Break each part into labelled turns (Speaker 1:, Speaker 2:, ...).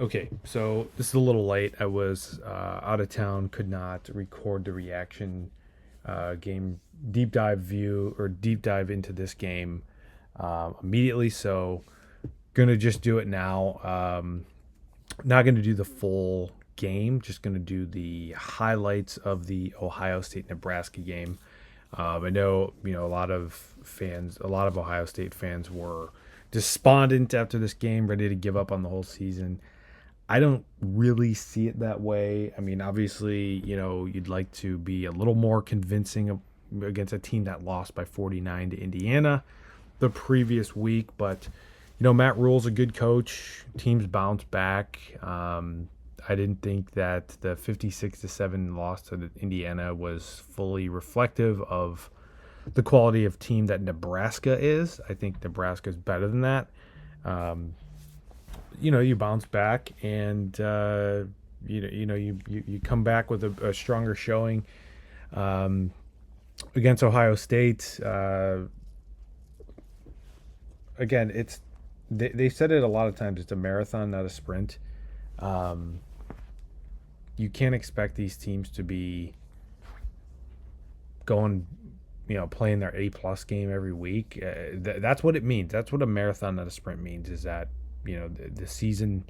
Speaker 1: Okay, so this is a little late. I was out of town, could not record the reaction game deep dive view or deep dive into this game immediately. So gonna just do it now. Not gonna do the full game. Just gonna do the highlights of the Ohio State Nebraska game. I know a lot of fans, a lot of Ohio State fans were despondent after this game, ready to give up on the whole season. I don't really see it that way. I mean, obviously, you'd like to be a little more convincing against a team that lost by 49 to Indiana the previous week, but Matt Rule's a good coach. Teams bounce back. I didn't think that the 56-7 loss to Indiana was fully reflective of the quality of team that Nebraska is. I think Nebraska is better than that. You bounce back and you come back with a stronger showing against Ohio State. Again, they said it a lot of times. It's a marathon, not a sprint. You can't expect these teams to be going, playing their A-plus game every week. That's what it means. That's what a marathon, not a sprint means, is that, the season,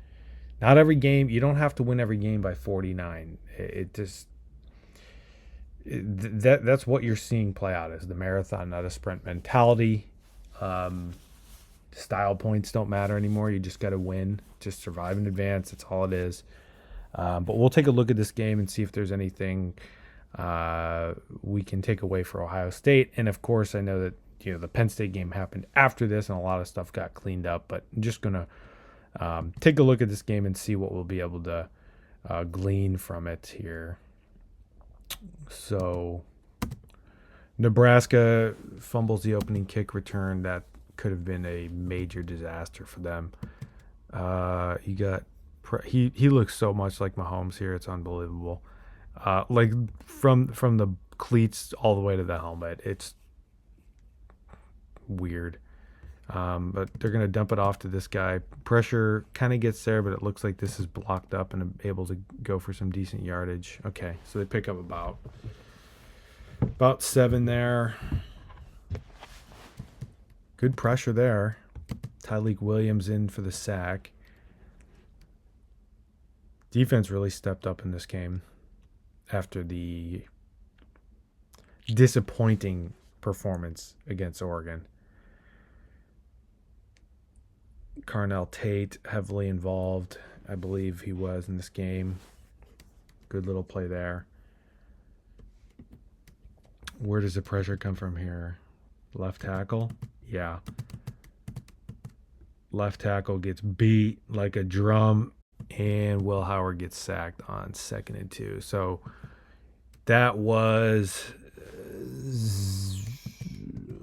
Speaker 1: not every game, you don't have to win every game by 49. That's what you're seeing play out is the marathon, not a sprint mentality. Style points don't matter anymore. You just got to win, just survive and advance. That's all it is. But we'll take a look at this game and see if there's anything we can take away for Ohio State. And of course, I know that the Penn State game happened after this, and a lot of stuff got cleaned up. But I'm just gonna take a look at this game and see what we'll be able to glean from it here. So, Nebraska fumbles the opening kick return. That could have been a major disaster for them. You got he looks so much like Mahomes here. It's unbelievable. Like from the cleats all the way to the helmet. It's weird. But they're going to dump it off to this guy. Pressure kind of gets there, but it looks like this is blocked up and able to go for some decent yardage. Okay, so they pick up about 7 there. Good pressure there. Tyleik Williams in for the sack. Defense really stepped up in this game after the disappointing performance against Oregon. Carnell Tate heavily involved. I believe he was in this game. Good little play there. Where does the pressure come from here? Left tackle? Yeah. Left tackle gets beat like a drum, and Will Howard gets sacked on 2nd and 2. So that was,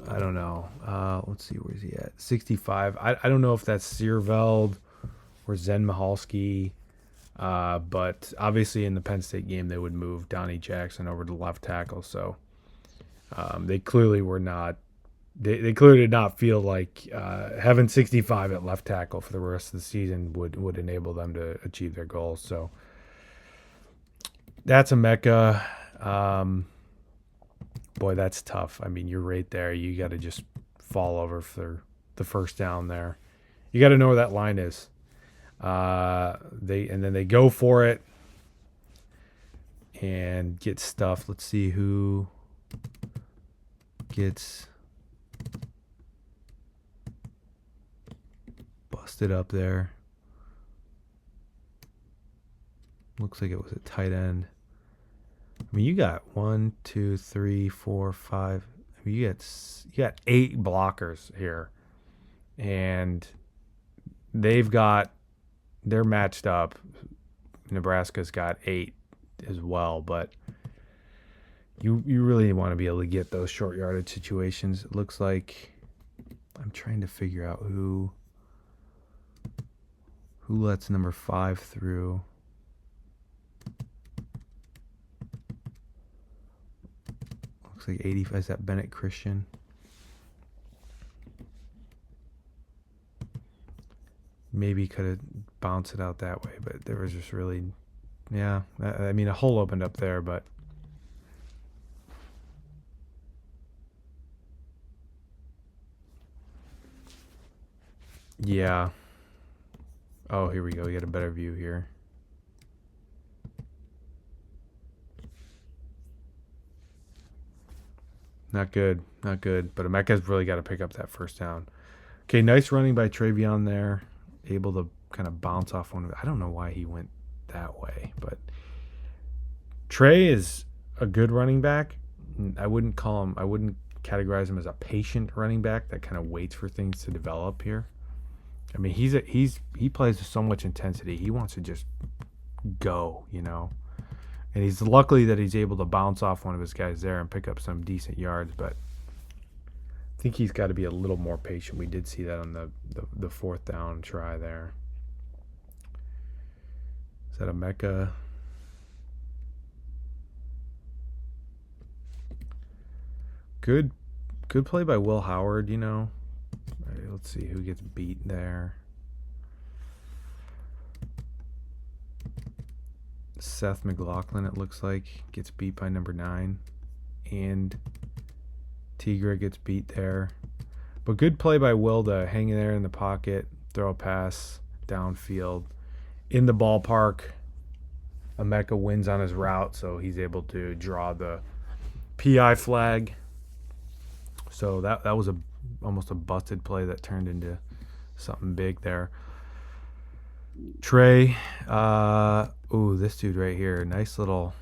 Speaker 1: I don't know. Let's see, where's he at? 65. I don't know if that's Searveld or Zen Mihalski, but obviously in the Penn State game they would move Donnie Jackson over to left tackle. So they clearly were not. They clearly did not feel like having 65 at left tackle for the rest of the season would enable them to achieve their goals. So that's a mecca. Boy, that's tough. I mean, you're right there. You got to just fall over for the first down there. You got to know where that line is. Then they go for it and get stuffed. Let's see who gets busted up there. Looks like it was a tight end. I mean, you got 1, 2, 3, 4, 5. I mean, you got 8 blockers here, and they're matched up. Nebraska's got 8 as well, but you really want to be able to get those short yardage situations. It looks like I'm trying to figure out who lets number 5 through. Looks like 85. Is that Bennett Christian? Maybe could have bounce it out that way, but there was just really, yeah. I mean, a hole opened up there, but yeah. Oh, here we go. We get a better view here. Not good. Not good. But Emeka's really got to pick up that first down. Okay, nice running by Travion there. Able to kind of bounce off one of it. I don't know why he went that way, but Trey is a good running back. I wouldn't categorize him as a patient running back that kind of waits for things to develop here. I mean, he plays with so much intensity. He wants to just go, you know. And he's luckily that he's able to bounce off one of his guys there and pick up some decent yards, but I think he's got to be a little more patient. We did see that on the fourth down try there. Is that a Mecca? Good play by Will Howard, you know. All right, let's see who gets beat there. Seth McLaughlin, it looks like, gets beat by number 9. And Tigra gets beat there. But good play by Will to hang in there in the pocket, throw a pass downfield. In the ballpark, Emeka wins on his route, so he's able to draw the PI flag. So that was almost a busted play that turned into something big there. Trey, this dude right here, nice little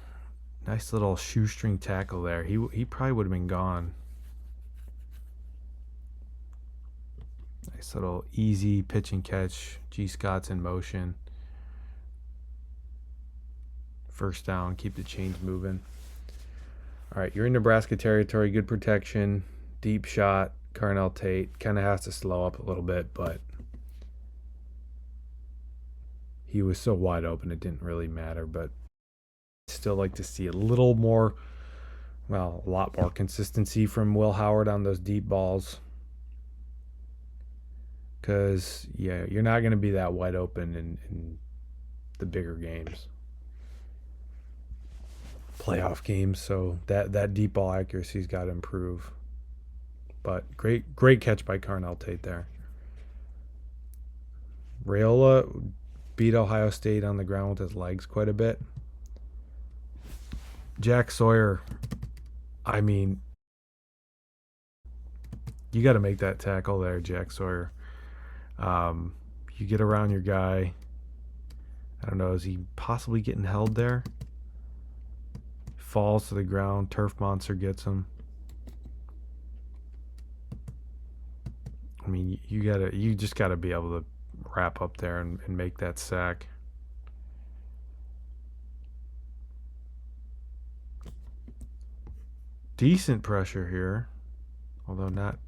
Speaker 1: shoestring tackle there. He probably would have been gone. Nice little easy pitch and catch. G. Scott's in motion. First down, keep the chains moving. All right, you're in Nebraska territory, good protection, deep shot. Carnell Tate kind of has to slow up a little bit, but he was so wide open it didn't really matter. But still like to see a little more, a lot more consistency from Will Howard on those deep balls. Because, yeah, you're not going to be that wide open in the bigger games. Playoff games, so that deep ball accuracy's got to improve. But great catch by Carnell Tate there. Raiola beat Ohio State on the ground with his legs quite a bit. Jack Sawyer, I mean, you got to make that tackle there, Jack Sawyer. You get around your guy. I don't know, is he possibly getting held there? Falls to the ground. Turf Monster gets him. I mean, you just gotta be able to wrap up there and make that sack. Decent pressure here, although not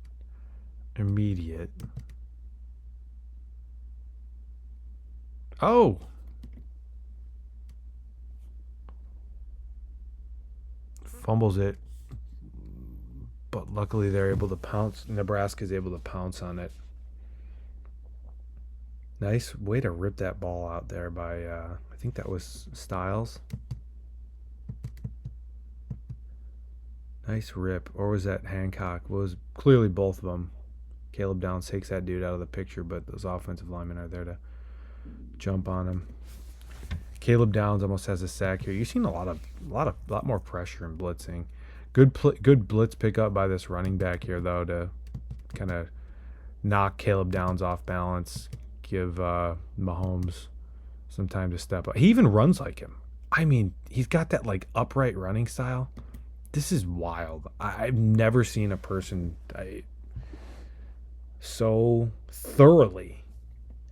Speaker 1: immediate. Oh! Fumbles it. But luckily they're able to pounce. Nebraska's able to pounce on it. Nice way to rip that ball out there by, I think that was Styles. Nice rip. Or was that Hancock? It was clearly both of them. Caleb Downs takes that dude out of the picture, but those offensive linemen are there to jump on him. Caleb Downs almost has a sack here. You've seen a lot more pressure in blitzing. Good blitz pickup by this running back here, though, to kind of knock Caleb Downs off balance, give Mahomes some time to step up. He even runs like him. I mean, he's got that like upright running style. This is wild. I've never seen a person so thoroughly.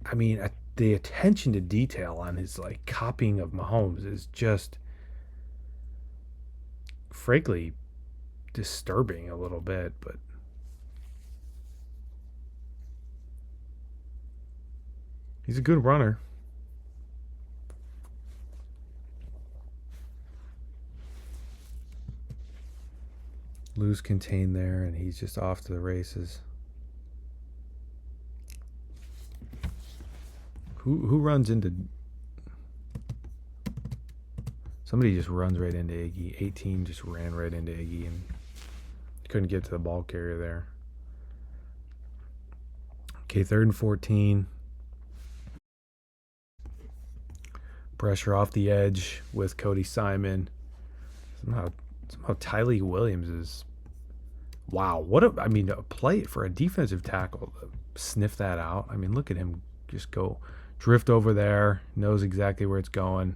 Speaker 1: I mean, the attention to detail on his like copying of Mahomes is just frankly disturbing a little bit, but he's a good runner. Lose contain there, and he's just off to the races. Who runs into... Somebody just runs right into Iggy. 18 just ran right into Iggy and couldn't get to the ball carrier there. Okay, 3rd and 14. Pressure off the edge with Cody Simon. Somehow Tylee Williams is... Wow, a play for a defensive tackle to sniff that out. I mean, look at him just go drift over there, knows exactly where it's going,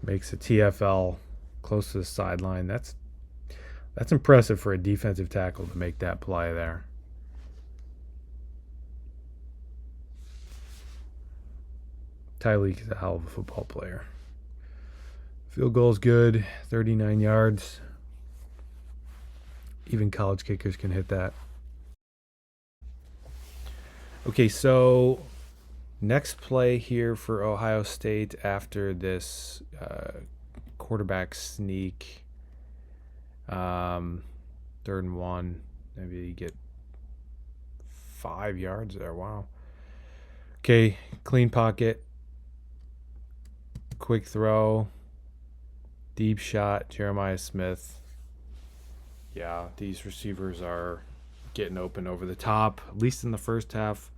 Speaker 1: makes a TFL close to the sideline. That's impressive for a defensive tackle to make that play there. Tylee is a hell of a football player. Field goal is good, 39 yards. Even college kickers can hit that. Okay, so next play here for Ohio State after this quarterback sneak. 3rd and 1. Maybe you get 5 yards there. Wow. Okay, clean pocket. Quick throw. Deep shot, Jeremiah Smith. Yeah, these receivers are getting open over the top, at least in the first half.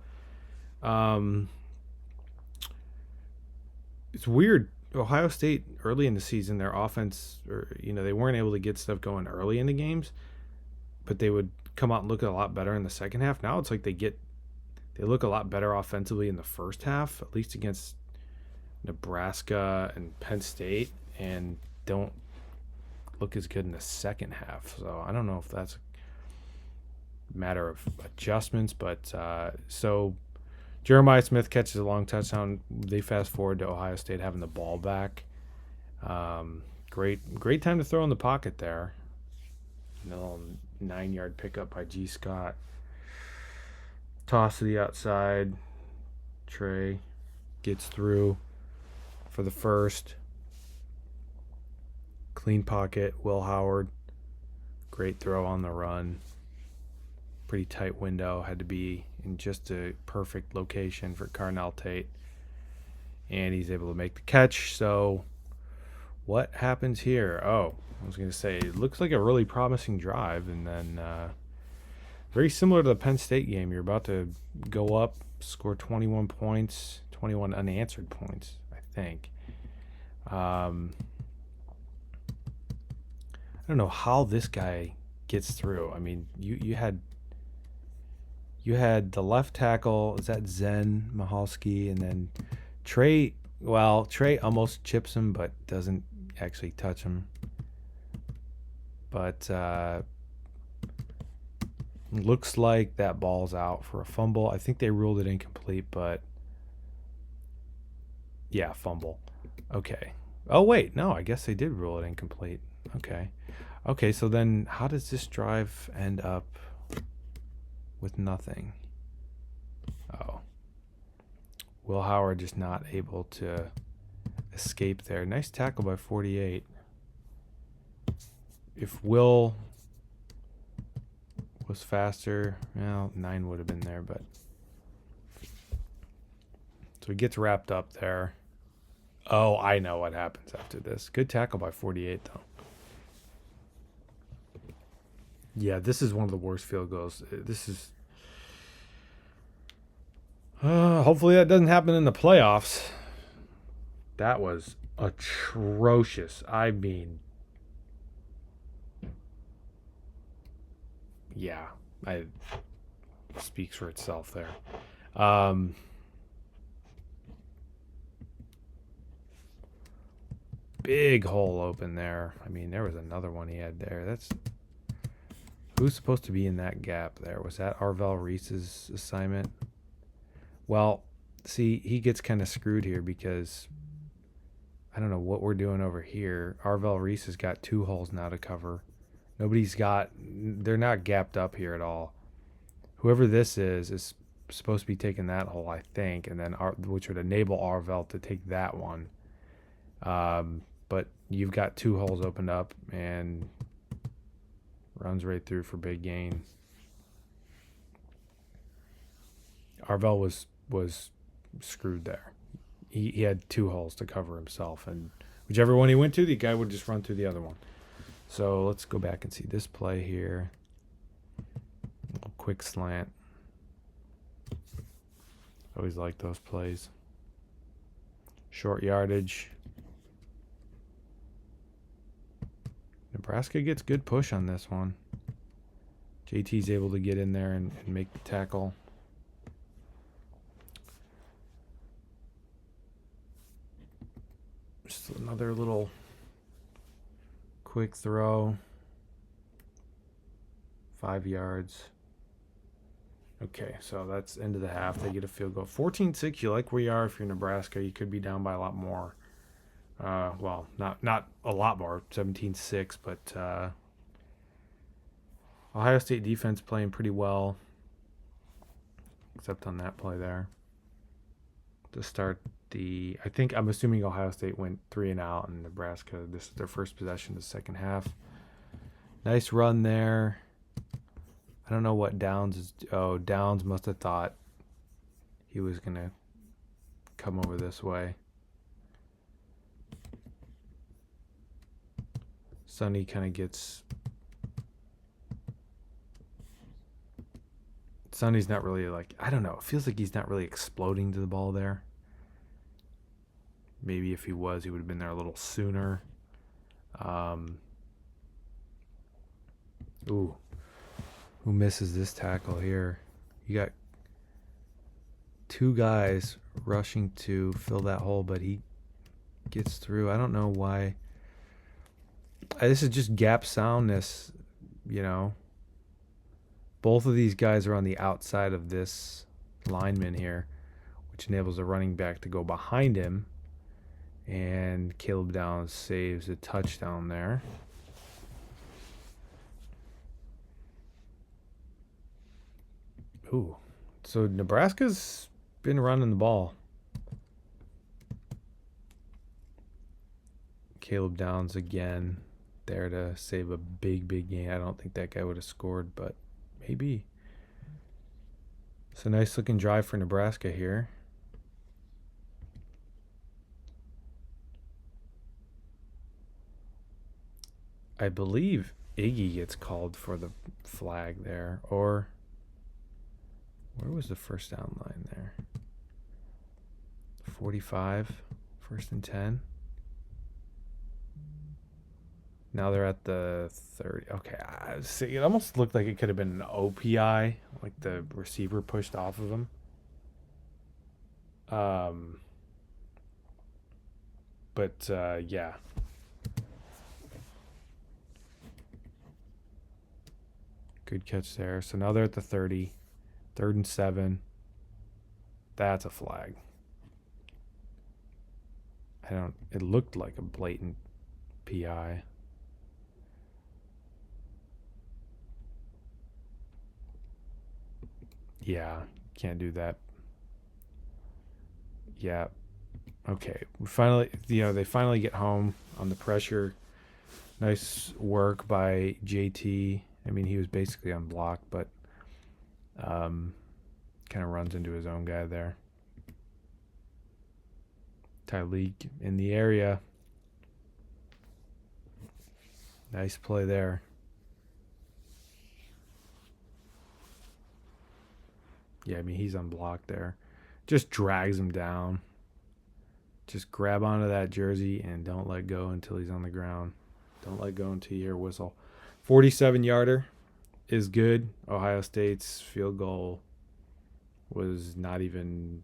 Speaker 1: It's weird. Ohio State, early in the season, their offense, they weren't able to get stuff going early in the games, but they would come out and look a lot better in the second half. Now it's like they look a lot better offensively in the first half, at least against Nebraska and Penn State, and don't look as good in the second half. So I don't know if that's a matter of adjustments, but so Jeremiah Smith catches a long touchdown. They fast forward to Ohio State having the ball back. Great time to throw in the pocket there. A little 9-yard pickup by G. Scott. Toss to the outside. Trey gets through for the first. Clean pocket, Will Howard. Great throw on the run. Pretty tight window. Had to be in just a perfect location for Carnell Tate. And he's able to make the catch. So what happens here? Oh, I was going to say, it looks like a really promising drive. And then very similar to the Penn State game. You're about to go up, score 21 points, 21 unanswered points, I think. I don't know how this guy gets through. I mean, you had the left tackle, is that Zen Mahalski, and then Trey almost chips him but doesn't actually touch him. But looks like that ball's out for a fumble. I think they ruled it incomplete, but yeah, fumble. Okay. Oh wait, no, I guess they did rule it incomplete. Okay, so then how does this drive end up with nothing? Oh. Will Howard just not able to escape there. Nice tackle by 48. If Will was faster, 9 would have been there, but... So he gets wrapped up there. Oh, I know what happens after this. Good tackle by 48, though. Yeah, this is one of the worst field goals. This is... hopefully that doesn't happen in the playoffs. That was atrocious. I mean... Yeah, it speaks for itself there. Big hole open there. I mean, there was another one he had there. Who's supposed to be in that gap there? Was that Arvell Reese's assignment? Well, see, he gets kind of screwed here because I don't know what we're doing over here. Arvell Reese has got 2 holes now to cover. They're not gapped up here at all. Whoever this is supposed to be taking that hole, I think, and then which would enable Arvell to take that one. But you've got 2 holes opened up and runs right through for big gain. Arvell was screwed there. he had 2 holes to cover himself, and whichever one he went to, the guy would just run through the other one. So let's go back and see this play here. A little quick slant. Always like those plays. Short yardage. Nebraska gets good push on this one. JT's able to get in there and make the tackle. Just another little quick throw. 5 yards. Okay, so that's end of the half. They get a field goal. 14-6, you like where you are if you're Nebraska. You could be down by a lot more. Well, not a lot more, 17-6, but Ohio State defense playing pretty well, except on that play there. To start I'm assuming Ohio State went 3 and out, and Nebraska, this is their first possession of the second half. Nice run there. I don't know what Downs is. Oh, Downs must have thought he was going to come over this way. Sonny kind of gets... Sonny's not really like... I don't know. It feels like he's not really exploding to the ball there. Maybe if he was, he would have been there a little sooner. Ooh. Who misses this tackle here? You got 2 guys rushing to fill that hole, but he gets through. I don't know why. This is just gap soundness, you know. Both of these guys are on the outside of this lineman here, which enables a running back to go behind him. And Caleb Downs saves a touchdown there. Ooh. So Nebraska's been running the ball. Caleb Downs again there to save a big gain. I don't think that guy would have scored, but maybe. It's a nice looking drive for Nebraska here. I believe Iggy gets called for the flag there, or where was the first down line there? 45, 1st and 10. Now they're at the 30. Okay, see, it almost looked like it could have been an OPI, like the receiver pushed off of him. Yeah. Good catch there. So now they're at the 30. 3rd and 7. That's a flag. It looked like a blatant PI. Yeah, can't do that. Yeah. Okay. They finally get home on the pressure. Nice work by JT. I mean, he was basically on block, but kind of runs into his own guy there. Tyleek in the area. Nice play there. Yeah, I mean, he's unblocked there. Just drags him down. Just grab onto that jersey and don't let go until he's on the ground. Don't let go until you hear a whistle. 47-yarder is good. Ohio State's field goal was not even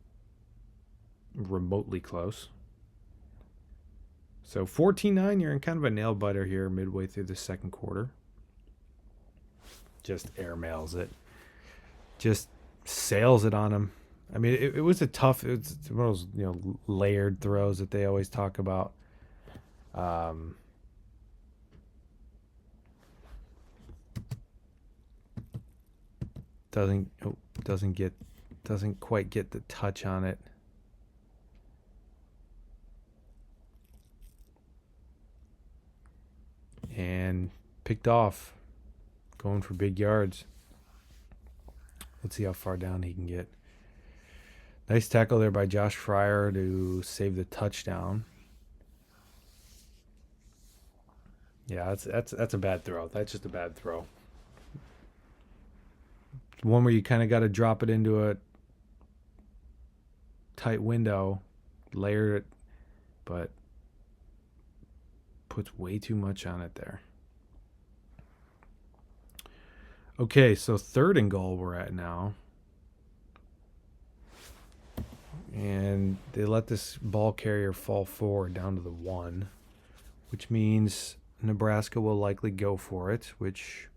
Speaker 1: remotely close. So 14-9, you're in kind of a nail biter here midway through the second quarter. Just airmails it. Just sails it on him. I mean, it was one of those, layered throws that they always talk about. Doesn't quite get the touch on it. And picked off, going for big yards. Let's see how far down he can get. Nice tackle there by Josh Fryer to save the touchdown. Yeah, that's a bad throw. That's just a bad throw. One where you kind of got to drop it into a tight window, layer it, but puts way too much on it there. Okay, so 3rd and goal we're at now. And they let this ball carrier fall forward down to the 1, which means Nebraska will likely go for it, which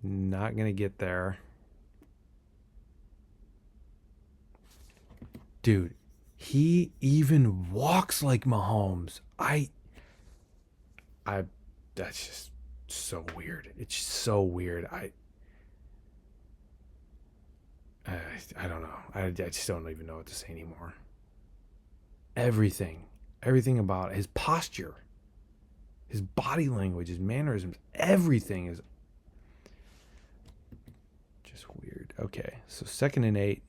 Speaker 1: not going to get there. Dude, he even walks like Mahomes. That's just so weird. It's so weird. I don't know. I just don't even know what to say anymore. Everything about it, his posture, his body language, his mannerisms, everything is just weird. Okay, so 2nd and 8.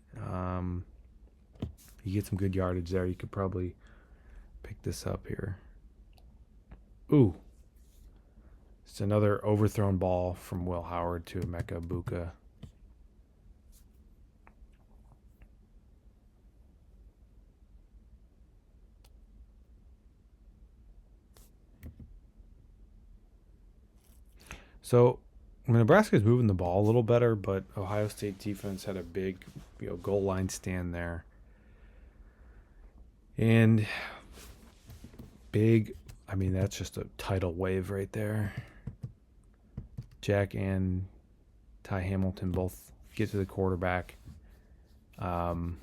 Speaker 1: You get some good yardage there. You could probably pick this up here. Ooh. It's another overthrown ball from Will Howard to Emeka Buka. So Nebraska's moving the ball a little better, but Ohio State defense had a big, goal line stand there. And big, that's just a tidal wave right there. Jack and Ty Hamilton both get to the quarterback. Boom.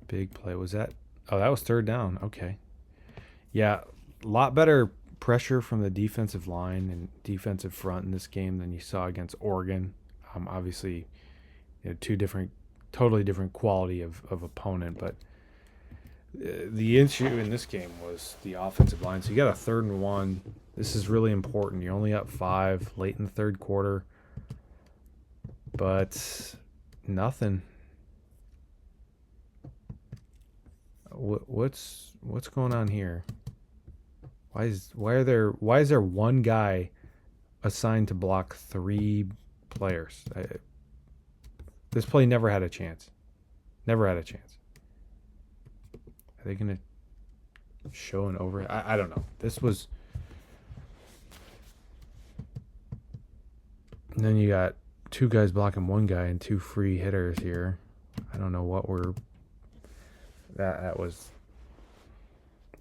Speaker 1: Big play. Was that? Oh, that was 3rd down. Okay. Yeah, a lot better pressure from the defensive line and defensive front in this game than you saw against Oregon. Obviously, totally different quality of opponent, but the issue in this game was the offensive line. So you got a 3rd and 1. This is really important. You're only up 5 late in the 3rd quarter, but nothing. What's going on here? Why is there one guy assigned to block 3 players? This play never had a chance. Never had a chance. Are they gonna show an over? I don't know. This was. And then you got 2 guys blocking 1 guy and 2 free hitters here. I don't know what we're. That was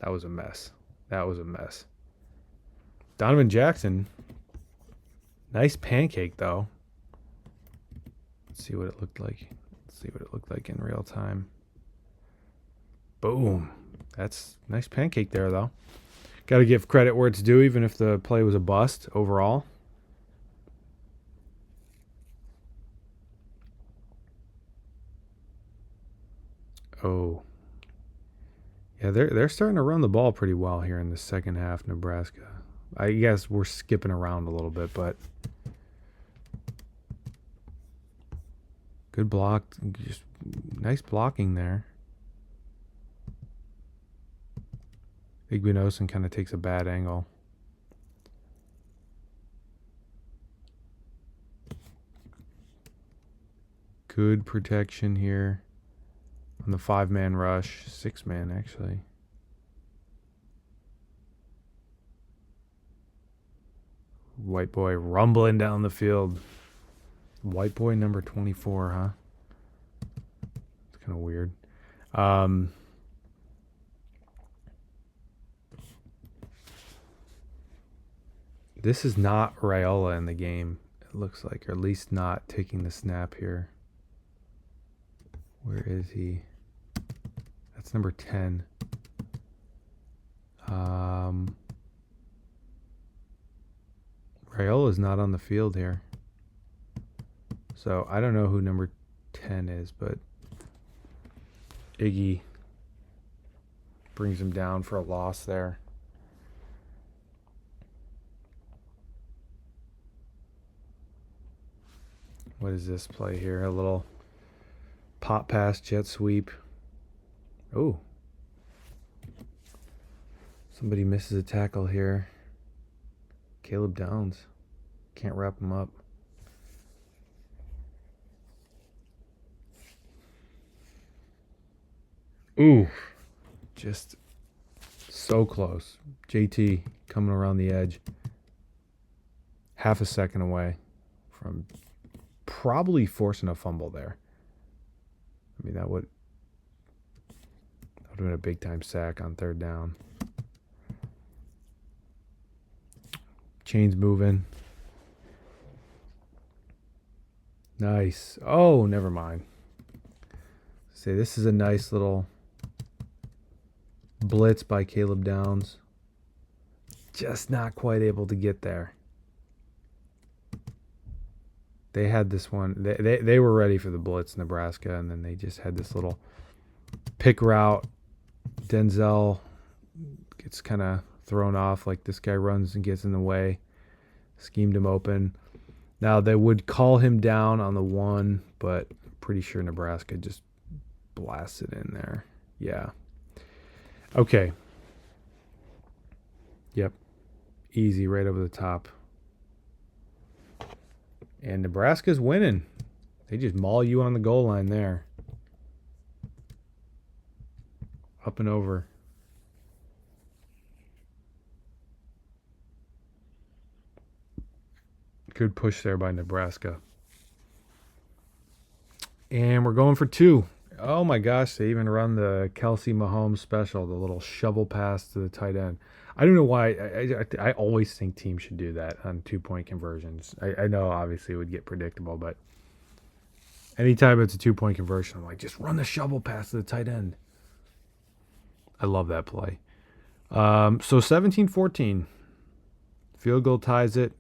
Speaker 1: a mess. That was a mess. Donovan Jackson. Nice pancake though. Let's see what it looked like. In real time. Boom. That's nice pancake there though. Got to give credit where it's due, even if the play was a bust overall. Oh. Yeah, they're starting to run the ball pretty well here in the second half, Nebraska. I guess we're skipping around a little bit, but good block. Just nice blocking there. Igbinosun kind of takes a bad angle. Good protection here on the 5-man rush. 6-man, actually. White boy rumbling down the field. White boy number 24, huh? It's kind of weird. This is not Raiola in the game, it looks like, or at least not taking the snap here. Where is he? That's number 10. Raiola's not on the field here. So I don't know who number 10 is, but Iggy brings him down for a loss there. What is this play here? A little pop pass, jet sweep. Oh. Somebody misses a tackle here. Caleb Downs. Can't wrap him up. Ooh. Just so close. JT coming around the edge. Half a second away from probably forcing a fumble there. I mean, that would have been a big-time sack on third down. Chains moving. Nice. Oh, never mind. Say this is a nice little blitz by Caleb Downs. Just not quite able to get there. They had this one. They were ready for the blitz, Nebraska, and then they just had this little pick route. Denzel gets kind of thrown off, like this guy runs and gets in the way. Schemed him open. Now they would call him down on the one, but I'm pretty sure Nebraska just blasted in there. Yeah. Okay. Yep. Easy right over the top. And Nebraska's winning. They just maul you on the goal line there. Up and over. Good push there by Nebraska. And we're going for 2. Oh my gosh, they even run the Kelsey Mahomes special, the little shovel pass to the tight end. I don't know why. I always think teams should do that on 2-point conversions. I know obviously it would get predictable, but anytime it's a 2-point conversion, I'm like, just run the shovel pass to the tight end. I love that play. So 17-14. Field goal ties it.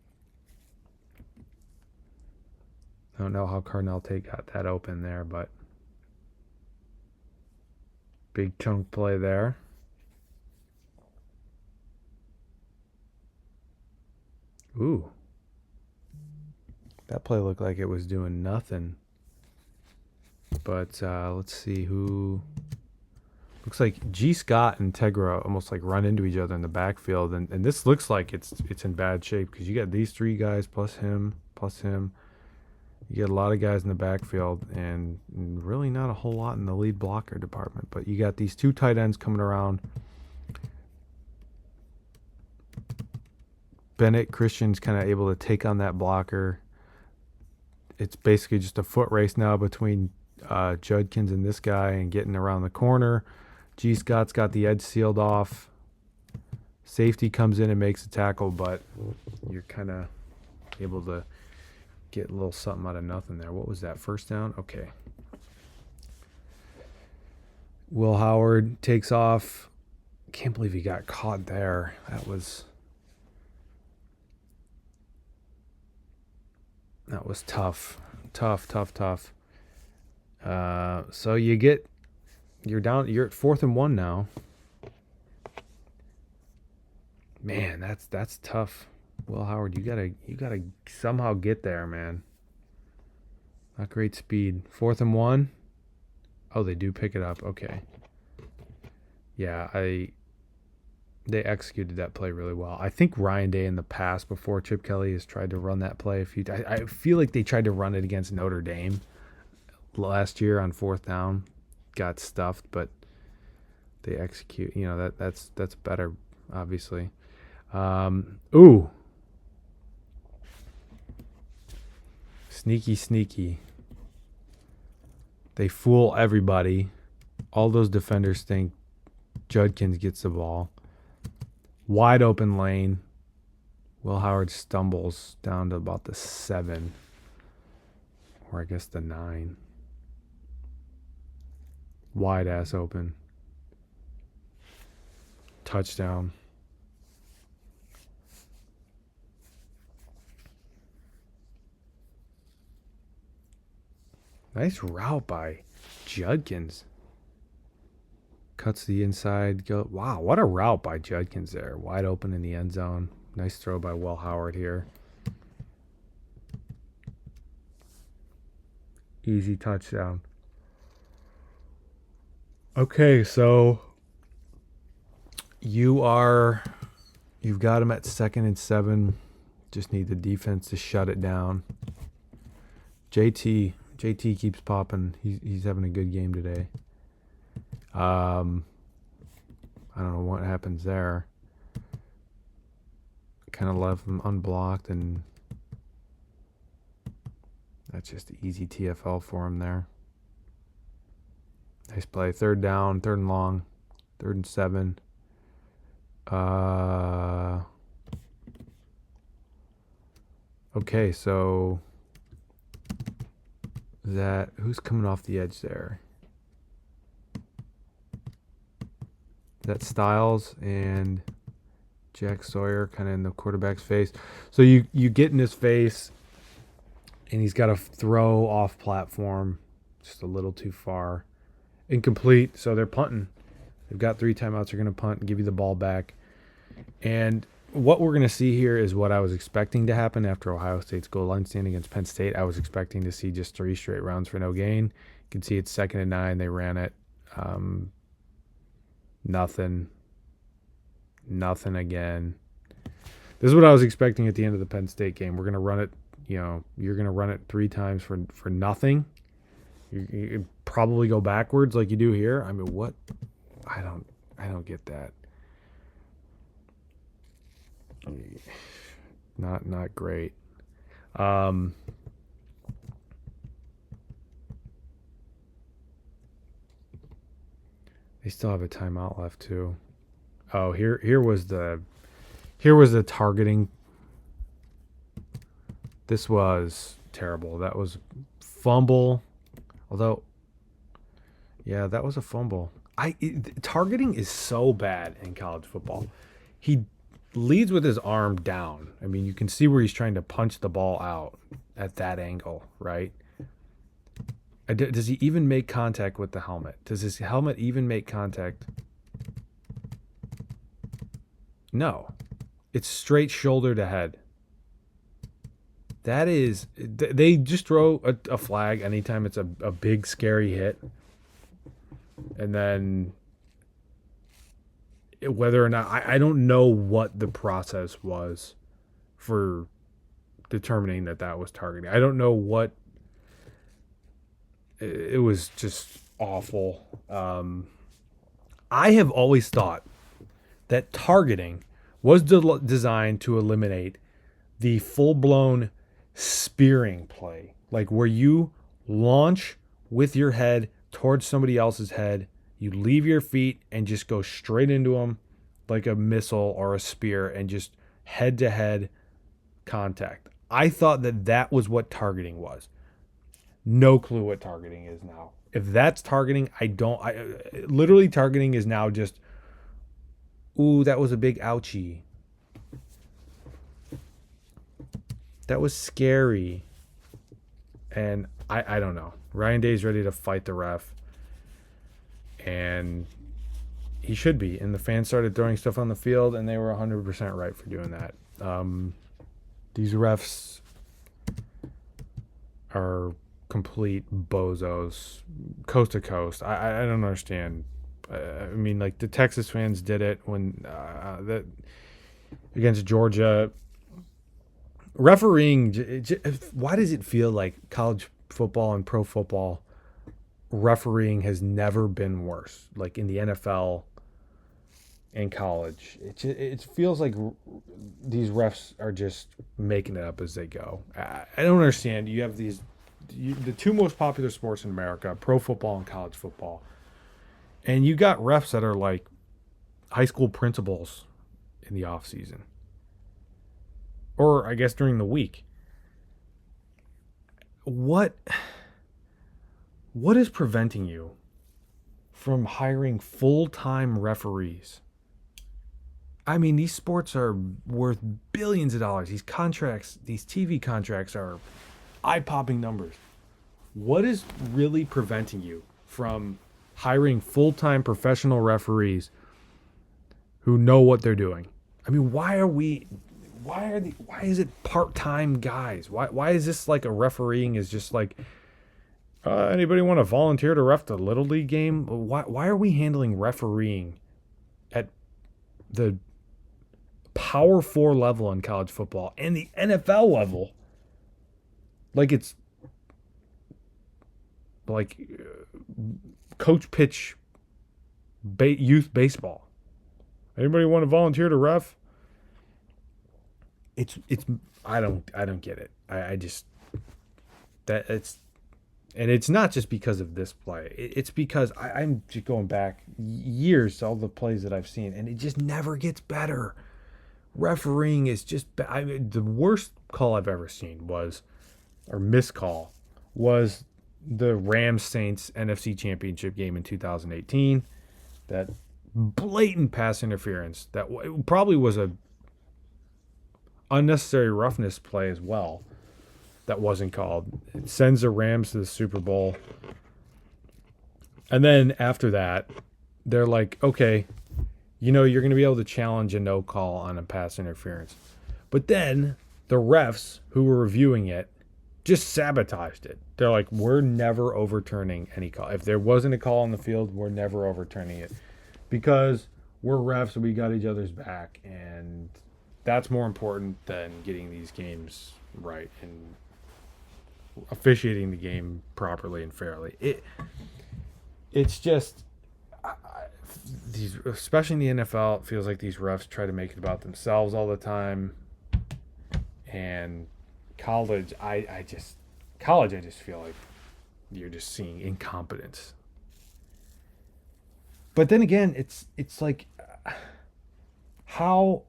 Speaker 1: I don't know how Carnell Tate got that open there, but big chunk play there. Ooh. That play looked like it was doing nothing. But let's see who. Looks like G. Scott and Tegra almost like run into each other in the backfield. And this looks like it's in bad shape because you got these 3 guys plus him. You get a lot of guys in the backfield and really not a whole lot in the lead blocker department. But you got these 2 tight ends coming around. Bennett Christian's kind of able to take on that blocker. It's basically just a foot race now between Judkins and this guy and getting around the corner. G. Scott's got the edge sealed off. Safety comes in and makes a tackle, but you're kind of able to get a little something out of nothing there. What was that? First down? Okay. Will Howard takes off. Can't believe he got caught there. That was tough. Tough. So you're at 4th and 1 now. Man, that's tough. Will Howard, you gotta somehow get there, man. Not great speed. 4th and 1. Oh, they do pick it up. Okay. Yeah, they executed that play really well. I think Ryan Day in the past before Chip Kelly has tried to run that play a few times. I feel like they tried to run it against Notre Dame last year on 4th down. Got stuffed, but they execute. You know, that's better, obviously. Ooh. Sneaky. They fool everybody. All those defenders think Judkins gets the ball. Wide open lane. Will Howard stumbles down to about the 7. Or I guess the 9. Wide ass open. Touchdown. Nice route by Judkins. Cuts the inside. Wow, what a route by Judkins there. Wide open in the end zone. Nice throw by Will Howard here. Easy touchdown. Okay, so you've got him at 2nd and 7. Just need the defense to shut it down. JT keeps popping. He's having a good game today. I don't know what happens there. Kind of left him unblocked, and that's just easy TFL for him there. Nice play. 3rd down, 3rd and long, 3rd and 7. Okay, so who's coming off the edge there? That Styles and Jack Sawyer kind of in the quarterback's face. So you get in his face, and he's got to throw off platform just a little too far. Incomplete, so they're punting. They've got 3 timeouts. They're going to punt and give you the ball back. And what we're going to see here is what I was expecting to happen after Ohio State's goal line stand against Penn State. I was expecting to see just 3 straight rounds for no gain. You can see it's 2nd and 9. They ran it. Nothing again. This is what I was expecting at the end of the Penn State game. We're going to run it, you're going to run it 3 times for nothing. You probably go backwards like you do here. I mean, what? I don't get that. Not great. They still have a timeout left too. Oh, here was the targeting. This was terrible. That was fumble. Although, yeah, that was a fumble. Targeting is so bad in college football. He leads with his arm down. I mean, you can see where he's trying to punch the ball out at that angle, right? Does he even make contact with the helmet? Does his helmet even make contact? No. It's straight shoulder to head. That is, they just throw a flag anytime it's a big, scary hit. And then whether or not, I don't know what the process was for determining that was targeting. I don't know what, it was just awful. I have always thought that targeting was designed to eliminate the full-blown spearing play, like where you launch with your head towards somebody else's head, you leave your feet and just go straight into them like a missile or a spear and just head-to-head contact. I thought that was what targeting was. No clue what targeting is now. If that's targeting, literally targeting is now just, ooh, that was a big ouchie. That was scary. And I don't know. Ryan Day's ready to fight the ref. And he should be. And the fans started throwing stuff on the field, and they were 100% right for doing that. These refs are complete bozos, coast to coast. I don't understand. I mean, like, the Texas fans did it when that against Georgia. Refereeing, why does it feel like college football and pro football refereeing has never been worse? Like in the NFL and college, it feels like these refs are just making it up as they go. I don't understand. You have the 2 most popular sports in America, pro football and college football, and you got refs that are like high school principals in the off season. Or I guess during the week. What is preventing you from hiring full-time referees? I mean, these sports are worth billions of dollars. These contracts, these TV contracts are eye-popping numbers. What is really preventing you from hiring full-time professional referees who know what they're doing? I mean, why is it part-time guys? Why is this like a refereeing is just like Anybody want to volunteer to ref the Little League game? Why are we handling refereeing at the Power 4 level in college football and the NFL level like it's like coach pitch youth baseball? Anybody want to volunteer to ref? It's I don't get it. I just that it's and it's not just because of this play. It's because I'm just going back years to all the plays that I've seen, and it just never gets better. Refereeing is just the worst call I've ever seen was, or missed call, was the Rams Saints NFC Championship game in 2018. That blatant pass interference that probably was a unnecessary roughness play as well that wasn't called. It sends the Rams to the Super Bowl. And then after that, they're like, okay, you're going to be able to challenge a no call on a pass interference. But then the refs who were reviewing it just sabotaged it. They're like, we're never overturning any call. If there wasn't a call on the field, we're never overturning it. Because we're refs, we got each other's back. And that's more important than getting these games right and officiating the game properly and fairly. It's just these, especially in the NFL, it feels like these refs try to make it about themselves all the time. And college, I just feel like you're just seeing incompetence. But then again, it's like how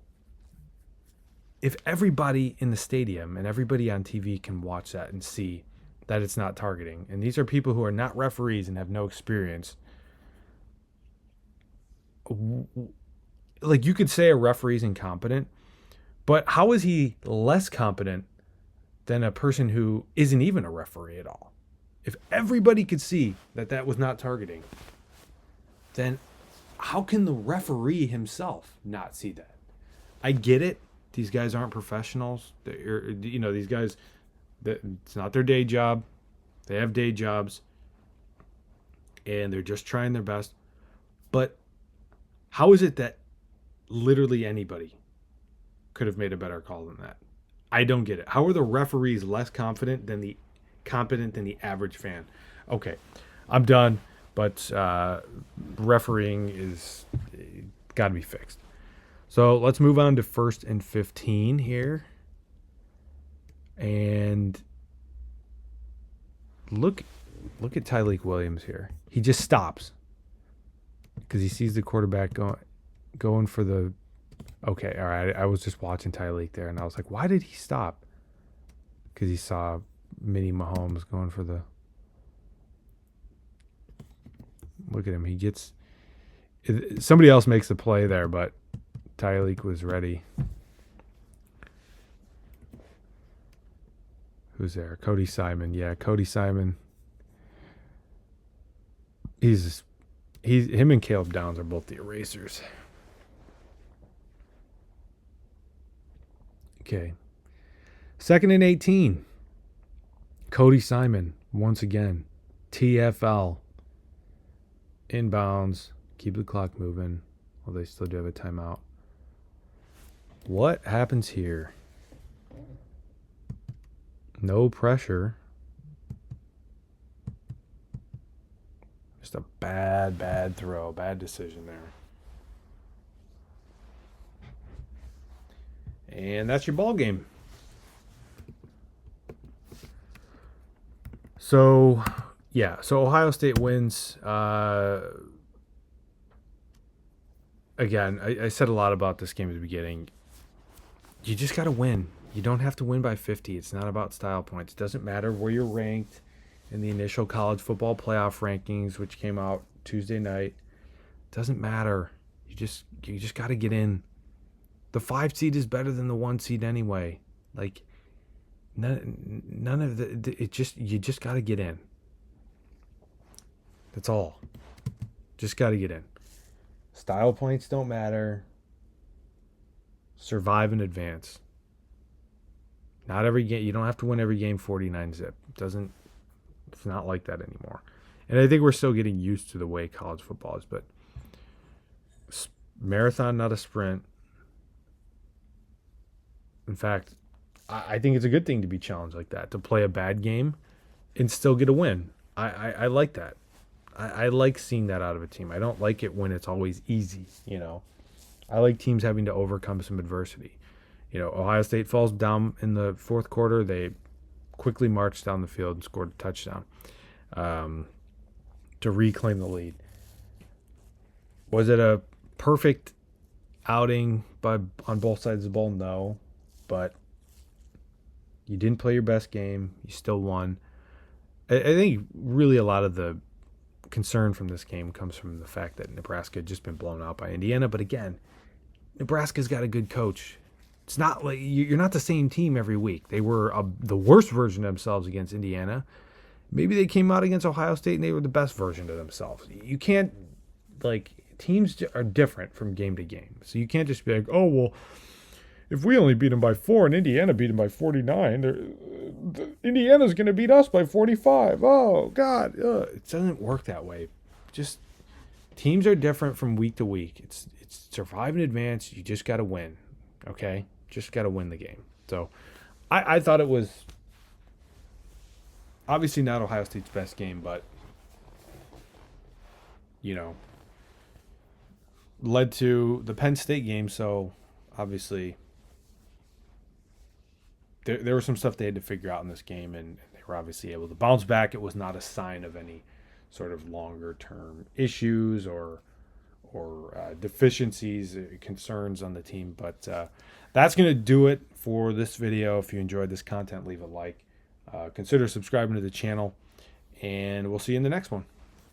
Speaker 1: if everybody in the stadium and everybody on TV can watch that and see that it's not targeting, and these are people who are not referees and have no experience, like you could say a referee's incompetent, but how is he less competent than a person who isn't even a referee at all? If everybody could see that that was not targeting, then how can the referee himself not see that? I get it. These guys aren't professionals. These guys, it's not their day job. They have day jobs. And they're just trying their best. But how is it that literally anybody could have made a better call than that? I don't get it. How are the referees less competent than the average fan? Okay, I'm done. But refereeing is got to be fixed. So let's move on to 1st and 15 here. And look at Tyleik Williams here. He just stops because he sees the quarterback going for the. Okay, all right. I was just watching Tyleik there, and I was like, why did he stop? Because he saw Mini Mahomes going for the. Look at him. He gets. Somebody else makes the play there, but Tyleik was ready. Who's there? Cody Simon. Yeah, Cody Simon. Him and Caleb Downs are both the erasers. Okay. 2nd and 18. Cody Simon once again. TFL. Inbounds. Keep the clock moving. Well, they still do have a timeout. What happens here? No pressure. Just a bad throw. Bad decision there. And that's your ball game. So, yeah. So Ohio State wins. Again, I said a lot about this game at the beginning. You just got to win. You don't have to win by 50. It's not about style points. It doesn't matter where you're ranked in the initial college football playoff rankings, which came out Tuesday night. It doesn't matter. You just got to get in. The 5 seed is better than the 1 seed anyway. Like none of you just got to get in. That's all. Just got to get in. Style points don't matter. Survive and Not every game. You don't have to win every game 49-zip. It's not like that anymore. And I think we're still getting used to the way college football is, but marathon, not a sprint. In fact, I think it's a good thing to be challenged like that, to play a bad game and still get a win. I like that. I like seeing that out of a team. I don't like it when it's always easy, you know. I like teams having to overcome some adversity. You know, Ohio State falls down in the fourth quarter. They quickly marched down the field and scored a touchdown to reclaim the lead. Was it a perfect outing on both sides of the ball? No. But you didn't play your best game. You still won. I think really a lot of the concern from this game comes from the fact that Nebraska had just been blown out by Indiana. But again, Nebraska's got a good coach. It's not like you're not the same team every week. They were the worst version of themselves against Indiana. Maybe they came out against Ohio State and they were the best version of themselves. You can't, like, teams are different from game to game. So you can't just be like, oh, well, if we only beat them by 4 and Indiana beat them by 49, Indiana's going to beat us by 45. Oh, God. It doesn't work that way. Just teams are different from week to week. It's survive and advance. You just got to win, okay? Just got to win the game. So I thought it was obviously not Ohio State's best game, but, you know, led to the Penn State game. So obviously there was some stuff they had to figure out in this game, and they were obviously able to bounce back. It was not a sign of any sort of longer-term issues or deficiencies, concerns on the team. But that's going to do it for this video. If you enjoyed this content, leave a like. Consider subscribing to the channel, and we'll see you in the next one.